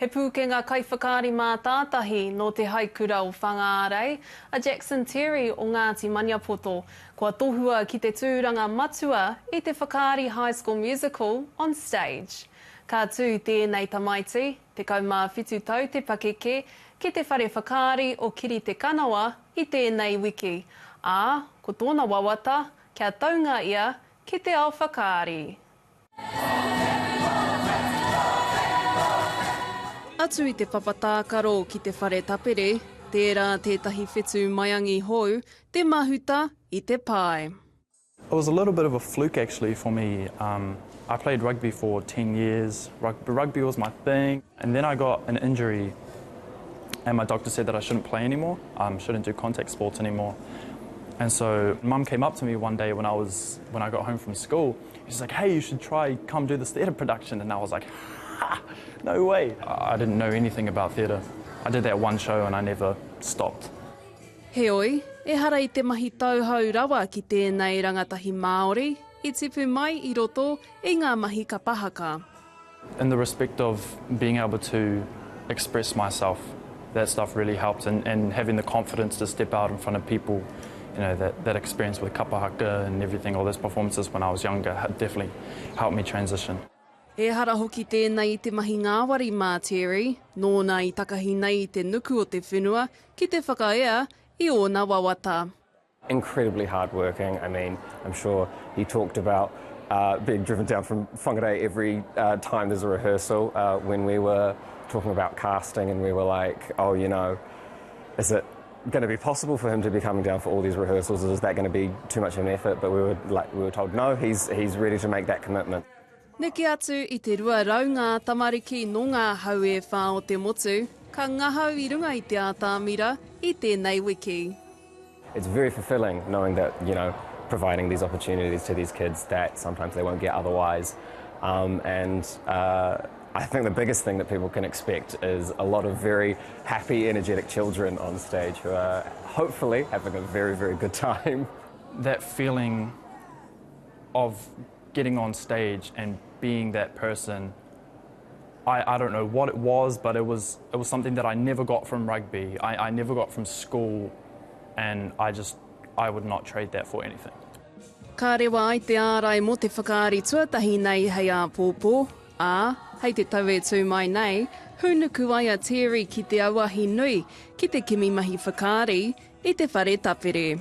He pūkenga kaiwhakaari mā tātahi no te haikura o Whangārei, a Jackson Terry o Ngāti Maniapoto, kua tohua ki te tūranga matua i te Whakaaturanga High School musical on stage. Ka tū tēnei tamaiti, te kaumā tau te pakeke, ki te whare whakaari o Kiri Te Kanawa i tēnei wiki. Ā, ko tōna wawata, kia taunga ia ki te ao whakaari. Atu i te papatākaro ki te whare tapere, tērā tētahi whetū maiangi hou, te mahuta i te pai. It was a little bit of a fluke actually for me. I played rugby for 10 years. Rugby was my thing. And then I got an injury and my doctor said that I shouldn't play anymore, shouldn't do contact sports anymore. And so Mum came up to me one day when I got home from school. She's like, hey, you should come do this theatre production. And I was like, ha, no way. I didn't know anything about theatre. I did that one show and I never stopped. Heoi, e hara i te mahi tauhau rawa ki tēnei rangatahi Māori, I tipu mai I roto I ngā mahi ka pahaka. In the respect of being able to express myself, that stuff really helped, and having the confidence to step out in front of people, you know, that experience with kapahaka and everything, all those performances when I was younger, definitely helped me transition. E hara hoki tēnei I te mahi ngāwari mā Terry, nōna I takahi nei I te nuku o te whenua, ki te whakaea I ōna wawata. Incredibly hard-working. I mean, I'm sure he talked about being driven down from Whangārei every time there's a rehearsal when we were talking about casting, and we were like, oh, you know, is it going to be possible for him to be coming down for all these rehearsals? Is that going to be too much of an effort? But we were told, no, he's ready to make that commitment. Neke atu I te rua raunga tamariki no ngā hau e whā o te motu, ka ngahau I runga I te atamira I tēnei wiki. It's very fulfilling knowing that, you know, providing these opportunities to these kids that sometimes they won't get otherwise. I think the biggest thing that people can expect is a lot of very happy, energetic children on stage who are hopefully having a very, very good time. That feeling of getting on stage and being that person, I don't know what it was, but it was something that I never got from rugby, I never got from school, and I would not trade that for anything. Ka rewa ai te ārai mo te whakaari tuatahi nei hei a pōpō, ā, hei te tau e tū mai nei, hunuku ai a Terry ki te auahi nui, ki te kimi mahi whakaari, I te whare tapere.